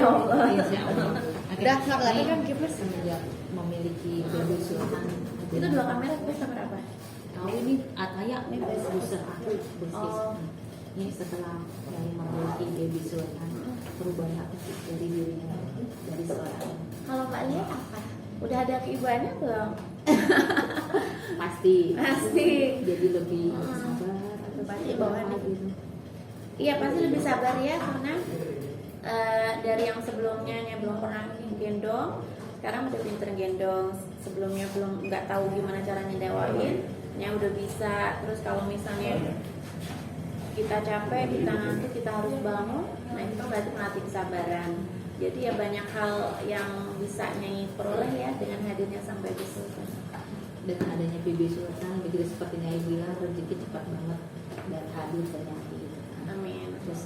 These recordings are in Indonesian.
Allah. Insya Allah. Udah sabar Ini kan Kipers? semenjak memiliki baby sultan. Itu 2 kamera Kipers kamera apa? Tahu ini Ataya nih booster aku bisnis. Oh. Ini setelah dari memiliki baby sultan perubahan apa sih dari dirinya dari seorang Kalau Mbak lihat apa? Udah ada keibuannya belum? pasti jadi lebih Hmm. sabar atau Pasti seperti bawaannya. apa gitu. Iya pasti lebih sabar ya karena dari yang sebelumnya belum pernah gendong, sekarang udah pinter gendong. Sebelumnya belum nggak tahu gimana caranya dawain, udah bisa. Terus kalau misalnya kita capek, kita ngantuk, kita harus bangun, nah itu kan berarti melatih kesabaran. Jadi ya banyak hal yang bisa Nyai peroleh ya dengan hadirnya sang baby sultan. Dengan adanya baby sultan begitu seperti Nyai bilang rezeki cepat banget dan hadir ternyata gitu. Amin. Terus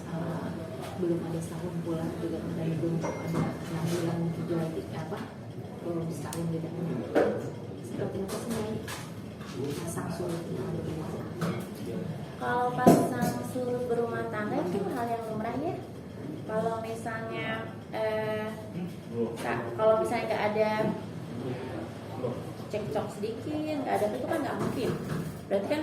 belum ada setahun pulang juga belum ada 6 bulan juga apa belum setahun gitu. Seperti apa sih Nyai pasang surut yang ada di rumah tangga? Kalau pasang surut berumah tangga itu hal yang lumrah ya. Kalau misalnya kalau misalnya nggak ada cekcok sedikit, nggak ada itu kan nggak mungkin. Berarti kan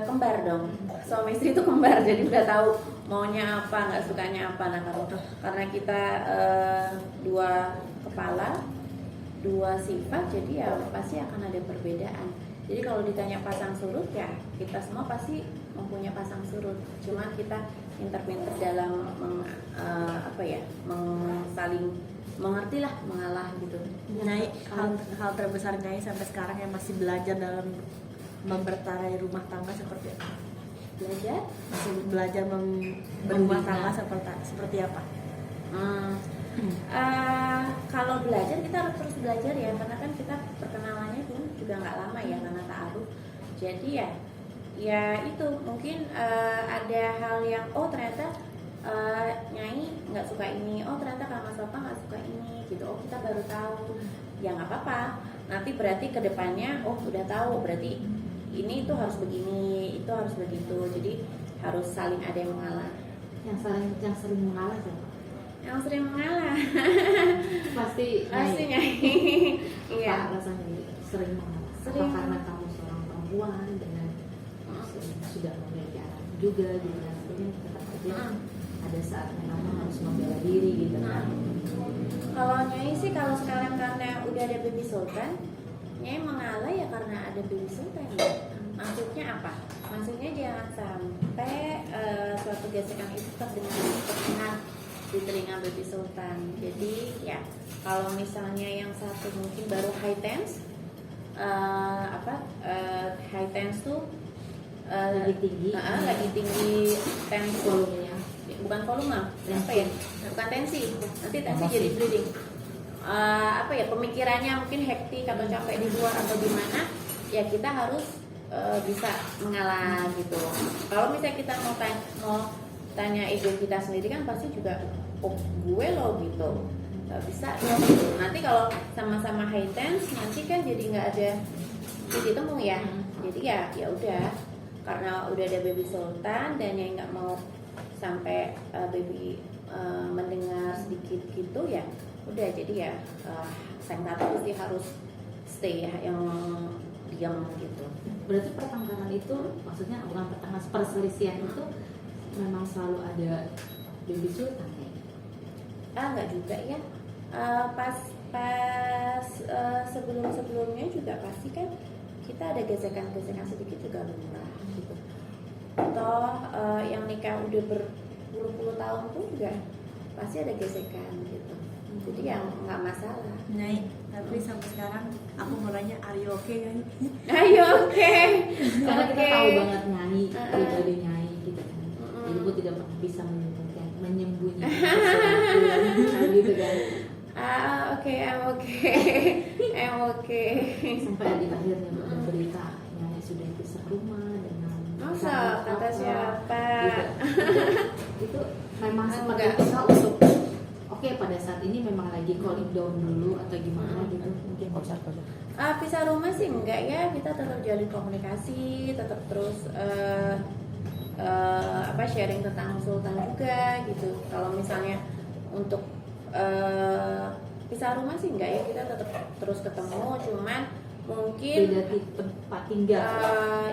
kembar dong. Suami istri itu kembar, jadi udah tahu maunya apa, nggak sukanya apa. Nah karena kita 2 kepala, 2 sifat, jadi ya pasti akan ada perbedaan. Jadi kalau ditanya pasang surut ya kita semua pasti mempunyai pasang surut. Cuman kita pinter-pinter dalam saling mengerti lah, mengalah gitu. Nyai, hal terbesar Nyai sampai sekarang yang masih belajar dalam mempertarai rumah tangga seperti apa? Belajar. Masih belajar berumah tangga seperti apa? Kalau belajar kita harus terus belajar ya, karena kan kita perkenalannya pun juga nggak lama ya karena ta'aruf. Jadi ya itu mungkin ada hal yang ternyata Nyai nggak suka ini, ternyata Kak Mas Opa nggak suka ini gitu. Kita baru tahu, ya nggak apa-apa. Nanti berarti kedepannya udah tahu, berarti ini itu harus begini, itu harus begitu. Jadi harus saling ada yang mengalah. Yang sering mengalah siapa? Yang sering mengalah Pasti Nyai. Iya. Apa alasannya sering mengalah? Sering. Apa karena kamu seorang perempuan dengan sudah memiliki anak juga gitu kan? Jadi tetap aja ada saatnya kamu harus membela diri gitu kan? Kalau Nyai sih kalau sekarang karena udah ada baby sultan, Nyai mengalah ya karena ada baby sultan ya. Maksudnya apa? Maksudnya jangan sampai suatu gesekan itu terdengar di telinga baby sultan. Jadi ya kalau misalnya yang satu mungkin baru high tense, high tense tuh lagi tinggi tensi volumenya, bukan volume, apa ya? Bukan tensi, nanti tensi jadi bleeding. Pemikirannya mungkin hektik atau capek di luar atau gimana, ya kita harus bisa mengalah gitu. Kalau misalnya kita mau tanya ego kita sendiri kan pasti juga gue loh gitu, nggak bisa ya. Nanti kalau sama-sama high tense nanti kan jadi nggak ada titik temu ya. Jadi ya udah, karena udah ada baby sultan dan yang nggak mau sampai baby mendengar sedikit gitu ya udah. Jadi ya sang satu pasti harus stay ya, yang diam gitu. Berarti pertengkaran itu maksudnya bukan pertengkaran, perselisihan itu memang selalu ada baby sultan ya? Enggak juga ya. Pas sebelumnya juga pasti kan kita ada gesekan sedikit juga lumrah gitu. Toh yang nikah udah berpuluh-puluh tahun pun juga pasti ada gesekan gitu. Jadi yang nggak masalah. Nyai, tapi sampai sekarang aku mau nanya, are you okay Nyai? Ayo oke. Karena kita Oke. tahu banget Nyai, pribadi Nyai gitu kan. Jadi Bu tidak pernah bisa menyembunyikan sesuatu gitu kan. Oke, I'm okay. Sampai di akhirnya berita Nyai sudah pisah rumah dengan Masa kata siapa? Itu memang seperti Enggak. usaha untuk pada saat ini memang lagi cooling down dulu atau gimana gitu mungkin bisa. Pisah rumah sih enggak ya, kita tetap jalin komunikasi, tetap terus sharing tentang sultan juga gitu. Kalau misalnya untuk pisah rumah sih enggak ya, kita tetap terus ketemu, cuman mungkin beda tempat tinggal.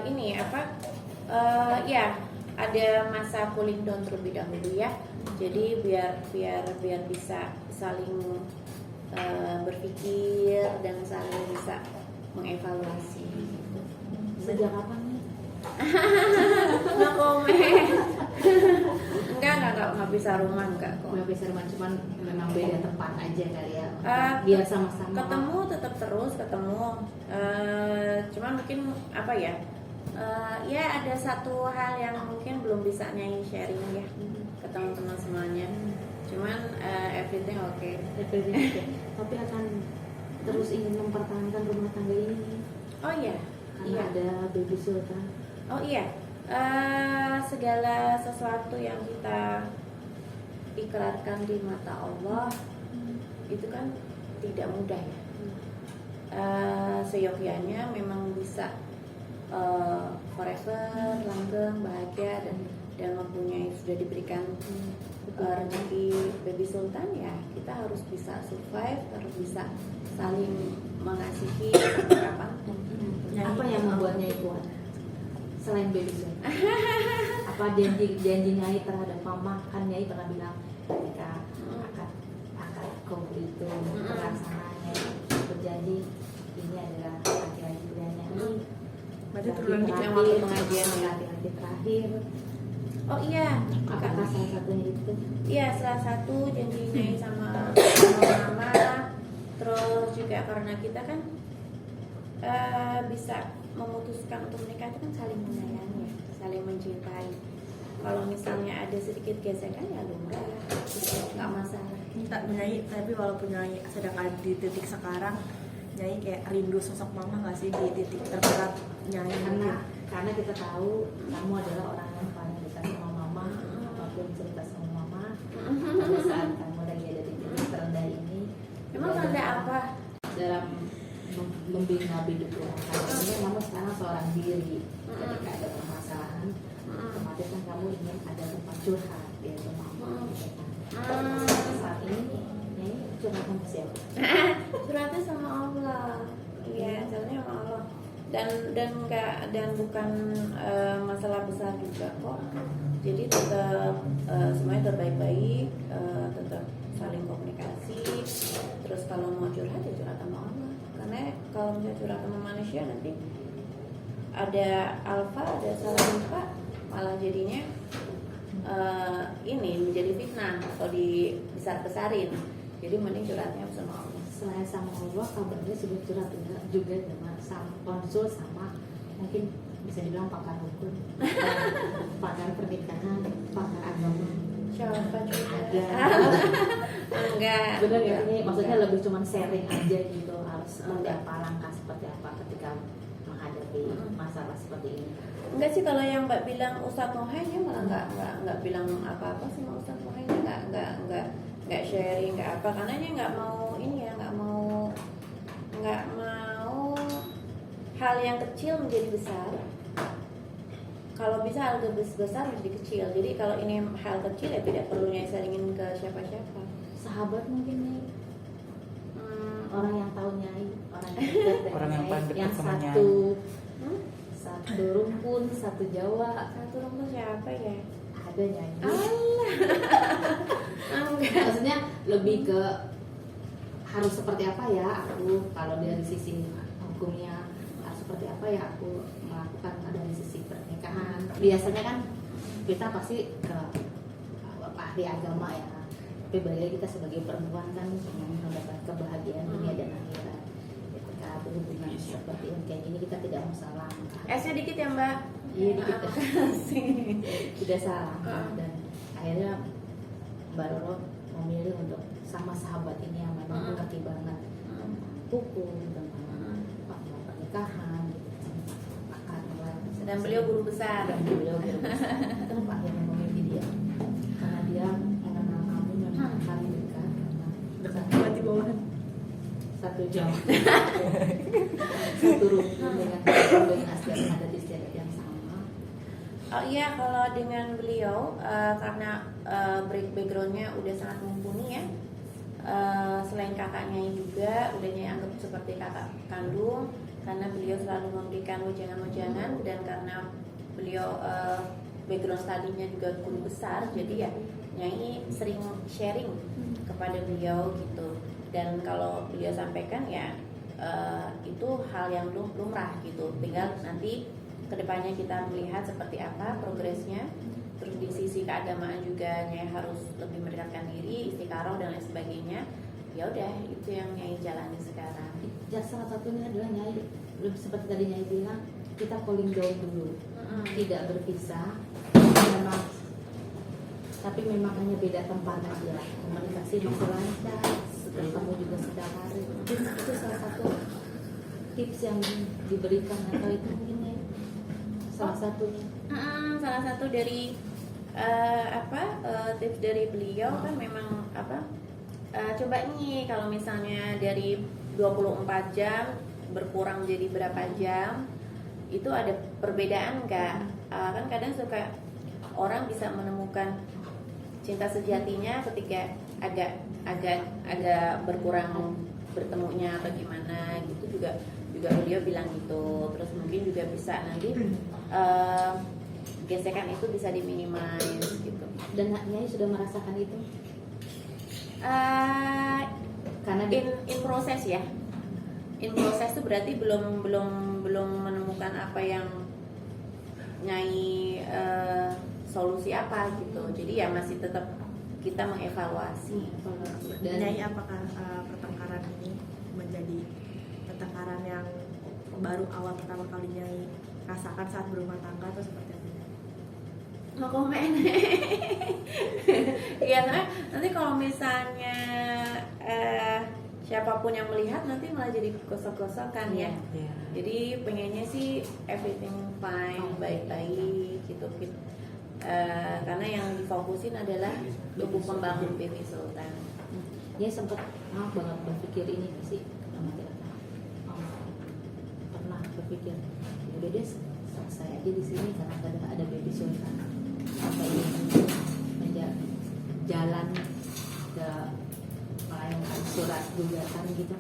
Ini apa ya ada masa cooling down terlebih dahulu ya, jadi biar bisa saling berpikir dan saling bisa mengevaluasi. Sejak kapan nih? Nggak komen. Enggak bisa rumah enggak kok. Nggak bisa rumah, cuman memang beda tempat aja kali ya. Eh, Biar sama-sama Ketemu tetap terus ketemu. Cuman mungkin apa ya? Ya ada satu hal yang mungkin belum bisa Nyai sharing ya ke teman-teman semuanya. Cuman everything okay. everything okay. Tapi akan terus ingin mempertahankan rumah tangga ini Oh iya. karena Iya. ada baby sultan. Oh iya. Segala sesuatu yang kita ikrarkan di mata Allah itu kan tidak mudah ya. Seyogyanya memang bisa forever, langgeng, bahagia dan mempunyai, sudah diberikan rezeki baby sultan, ya kita harus bisa survive, harus bisa saling mengasihi sampai kapanpun. Apa yang membuatnya kuat selain baby sultan? Apa janji Nyai terhadap mama? Kan Nyai pernah bilang ketika akad kubur itu pelaksananya berjanji ini adalah laki-laki pilihannya ini. Berarti turunan dikit yang waktu pengajian ya. laki-laki terakhir. Oh iya, Apakah salah satunya itu? iya salah satu janjinya sama mama. Terus juga karena kita kan bisa memutuskan untuk menikah itu kan saling menyayangi, ya, saling mencintai. Kalau misalnya ada sedikit gesekan ya lumrah, nggak masalah. Tak Nyai, tapi walaupun Nyai sedang ada di titik sekarang, Nyai kayak rindu sosok mama nggak sih di titik terberat Nyai? Karena kita tahu kamu adalah orang yang paling dekat sama mama, apapun cerita sama mama. Pada saat kamu lagi ada di titik terendah ini, Emang tanda apa? dalam membina hidup rumah tangganya, kamu sekarang seorang diri. Ketika ada permasalahan, otomatis kan kamu ingin ada tempat curhat, yaitu mama. Saat ini Nyai curhat sama siapa? Curhatnya sama Allah. Iya, curhatnya sama Allah. Dan bukan masalah besar juga kok. Jadi tetap semuanya terbaik-baik, tetap saling komunikasi. Terus kalau mau curhat ya curhat sama Allah. Karena kalau misalnya curhat sama manusia nanti ada alfa, ada salah lupa, malah jadinya ini menjadi fitnah atau dibesar-besarin. Jadi mending curhatnya sama Allah. Selain sama Allah, kabarnya sudah curhat juga sama konsul sama mungkin bisa dibilang pakar hukum, pakar pernikahan, pakar agama. Siapa juga? Ada. Enggak. Benar ya? Enggak. Ini maksudnya lebih cuma sharing aja gitu, harus seperti apa langkah seperti apa ketika menghadapi masalah seperti ini. Enggak sih, kalau yang Mbak bilang Ustadz Mohainya malah enggak bilang apa-apa sama Ustadz Mohainya, enggak sharing, enggak apa, karena dia enggak mau ini ya, enggak mau hal yang kecil menjadi besar. Kalau bisa hal besar menjadi kecil. Jadi kalau ini hal kecil ya tidak perlu Nyai sharingin ke siapa-siapa. Sahabat mungkin nih, orang yang tahu Nyai, orang yang dekat dengan Orang yang Nyai, paling dekat yang sama Nyai. satu rumpun, satu Jawa. Satu rumpun siapa ya? Ada Nyai. Enggak. Maksudnya lebih ke harus seperti apa ya aku, kalau dari sisi hukumnya harus seperti apa ya aku melakukan dari sisi pernikahan. Biasanya kan kita pasti ke ahli agama ya, tapi balik kita sebagai perempuan kan ingin mendapat kebahagiaan dunia dan akhirat. Ketika berhubungan seperti yang kayak gini kita tidak mau salah. Esnya dikit ya Mbak. Iya dikit. Makasih. Tidak salah. Dan akhirnya Mbak Roro memilih untuk sama sahabat ini yang memang mengerti banget hukum tentang pernikahan, akad. Dan beliau guru besar. Dan beliau kenapa akhirnya memilih dia? Karena dia mengenal kamu memang paling dekat, karena Di bawah. satu jam, satu rumpun dengan aspek yang ada di istiadat yang sama. Oh iya, kalau dengan beliau karena backgroundnya udah sangat mumpuni ya. Selain kakaknya juga udah anggap seperti kakak kandung, karena beliau selalu memberikan wejangan-wejangan, dan karena beliau background studinya juga guru besar, jadi ya Nyai sering sharing kepada beliau gitu. Dan kalau beliau sampaikan ya itu hal yang lumrah gitu. Tinggal nanti kedepannya kita melihat seperti apa progresnya. Terus di sisi keagamaan juga Nyai harus lebih mendekatkan diri, istiqaroh dan lain sebagainya. Ya udah, itu yang Nyai jalani sekarang. Ya, salah satunya adalah Nyai, seperti tadi Nyai bilang, kita calling down dulu, tidak berpisah, memang, tapi memang hanya beda tempat aja. Komunikasi masih lancar, ketemu juga setiap hari. Itu salah satu tips yang diberikan, atau itu mungkin ya salah satunya. Salah satu dari tips dari beliau kan memang coba nih kalau misalnya dari 24 jam berkurang jadi berapa jam, itu ada perbedaan nggak? Kan kadang suka orang bisa menemukan cinta sejatinya ketika agak berkurang bertemunya atau gimana gitu, juga beliau bilang gitu. Terus mungkin juga bisa nanti gesekan itu bisa diminimais gitu. Dan Nyai sudah merasakan itu? Karena in proses ya. In proses itu berarti belum menemukan apa yang Nyai solusi apa gitu. Jadi ya masih tetap kita mengevaluasi. Dan Nyai, apakah pertengkaran ini menjadi pertengkaran yang baru awal pertama kali Nyai rasakan saat berumah tangga, atau seperti apa? Mau komen? Iya, karena nanti kalau misalnya siapapun yang melihat nanti malah jadi gosok-gosok kan ya. Jadi pengennya sih everything fine, baik-baik gitu. Karena yang difokusin adalah tumbuh kembang baby Sultan. Dia sempat banget berpikir ini sih, pernah berpikir udah deh selesai aja di sini karena ada baby Sultan, apa ini jalan ke melayangkan surat gugatan gitu?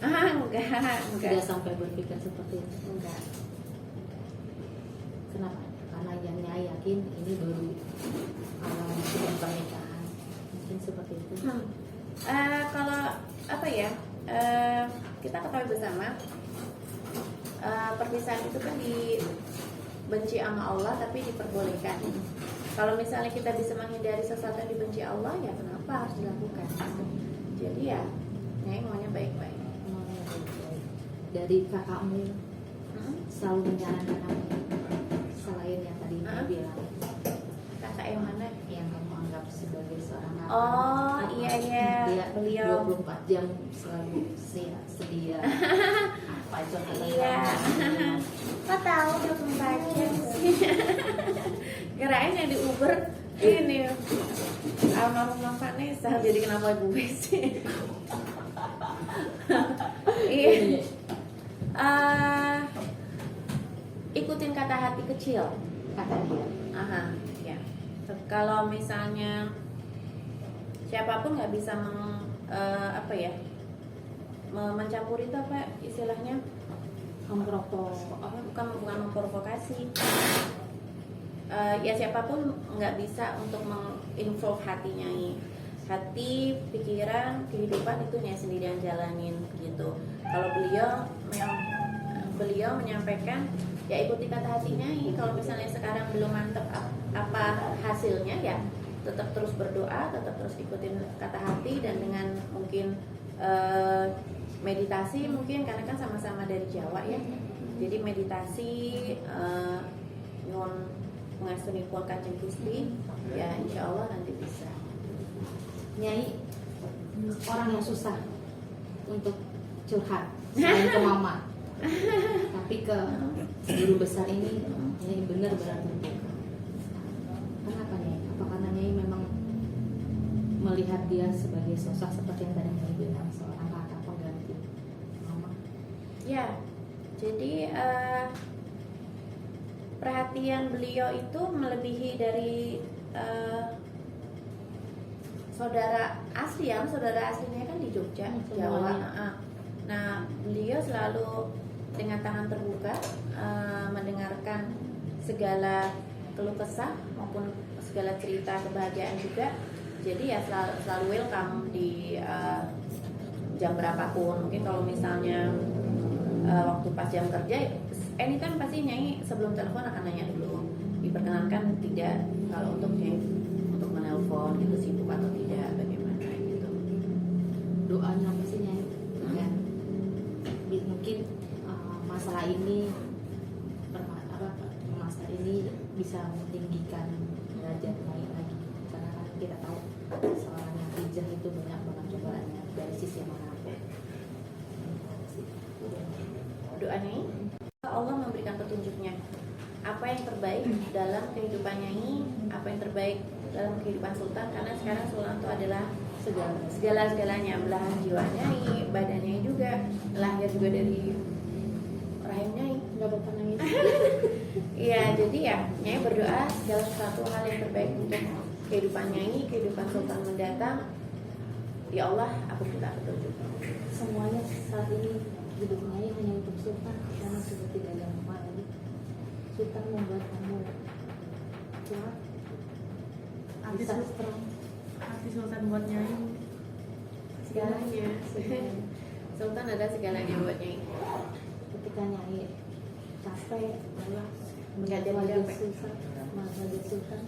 Enggak. Tidak sampai berpikir seperti itu. Enggak. Kenapa? Karena yang Nyai yakin ini baru awal sebelum pernikahan, mungkin seperti itu. Kalau apa ya, kita ketahui bersama perpisahan itu kan dibenci sama Allah tapi diperbolehkan. Kalau misalnya kita bisa menghindari sesuatu yang dibenci Allah, ya kenapa harus dilakukan? Jadi ya Nyai maunya baik-baik. Dari kakakmu selalu menjalankan apa selain yang tadi Nyai bilang? Kakak yang mana? Yang kamu anggap sebagai seorang anak. Oh iya Dia beliau 24 jam selalu sedia. Apa contohnya? Iya. Kok tahu 24 jam sih? Kirain yang di Uber ini almarhum Vanessa, jadi kenapa gue sih? Iya. Ikutin kata hati kecil, Kata dia. ya. Kalau misalnya siapapun nggak bisa mencampuri itu apa istilahnya? Bukan memprovokasi. Ya siapapun nggak bisa untuk menginvolve hatinya ini. Hati, pikiran, kehidupan itu Nyai sendiri yang jalanin gitu. Kalau beliau menyampaikan ya ikuti kata hatinya. Kalau misalnya sekarang belum mantep apa hasilnya, ya tetap terus berdoa, tetap terus ikutin kata hati, dan dengan mungkin meditasi mungkin, karena kan sama-sama dari Jawa ya. Jadi meditasi, nyuwun mengasunipun Kanjeng Gusti, ya insya Allah nanti bisa. Nyai orang yang susah untuk curhat selain ke mama, tapi ke guru besar ini Nyai benar-benar terbuka. Kenapa Nyai? Apa karena Nyai memang melihat dia sebagai sosok seperti yang tadi Nyai bilang, seorang kakak pengganti mama? Ya, jadi perhatian beliau itu melebihi dari saudara asli ya, saudara aslinya kan di Jogja, Jawa. Nah, beliau selalu dengan tangan terbuka mendengarkan segala keluh kesah maupun segala cerita kebahagiaan juga. Jadi ya selalu welcome di jam berapapun. Mungkin kalau misalnya waktu pas jam kerja, anytime pasti Nyai sebelum telepon akan nanya dulu, diperkenankan tidak kalau untuk Nyai untuk menelpon gitu, sibuk atau tidak, bagaimana gitu. Doanya apa sih Nyai? Ya. Mungkin masalah ini masalah ini bisa meninggikan derajat Nyai lagi, karena kan kita tahu seorang yang hijrah itu banyak banget cobaannya dari sisi manapun. Doanya Allah memberikan petunjuknya, apa yang terbaik dalam kehidupan Nyai, apa yang terbaik dalam kehidupan Sultan, karena sekarang Sultan itu adalah segala-galanya, belahan jiwa Nyai, badannya juga, lahir juga dari rahim Nyai. Nggak apa-apa nangis. Iya, jadi ya Nyai berdoa segala sesuatu hal yang terbaik untuk kehidupan Nyai, kehidupan Sultan mendatang. Ya Allah, aku minta petunjuk. Semuanya saat ini hidup Nyai hanya untuk Sultan, karena sudah tidak ada yang lagi. Sultan membuat kamu kuat, bisa strong. Arti Sultan buat Nyai Segalanya. Sultan ada segalanya buat Nyai. Ketika Nyai capek, lelah, Nggak melihat ada wajah capek. Sultan, wajah Sultan,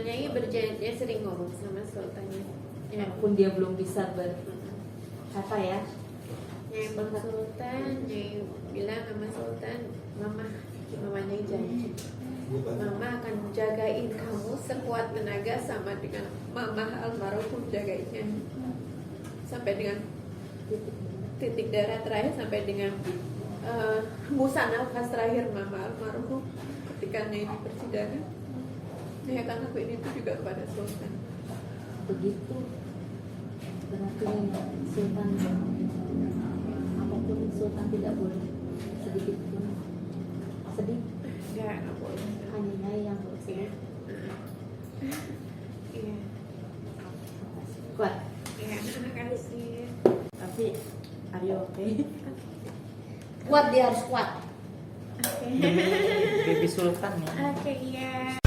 Nyai berjanji sering ngomong sama Sultannya. Ya. walaupun dia belum bisa berkata ya. Nyai Bang Sultan, Nyai bilang sama Sultan, Mama Nyai janji, Mama akan jagain kamu sekuat tenaga sama dengan Mama almarhum jagainnya sampai dengan titik darah terakhir, sampai dengan hembusan nafas terakhir Mama almarhum ketika Nyai di persidangan. Nyai akan lakuin itu juga kepada Sultan. Begitu berarti Sultan, apapun Sultan tidak boleh sedikit pun sedih, Enggak boleh. hanya Nyai yang boleh sedih. Iya. Kuat. Iya, terima kasih. tapi are you okay? Kuat, dia harus kuat. Oke. Demi baby Sultan ya. Oke, iya.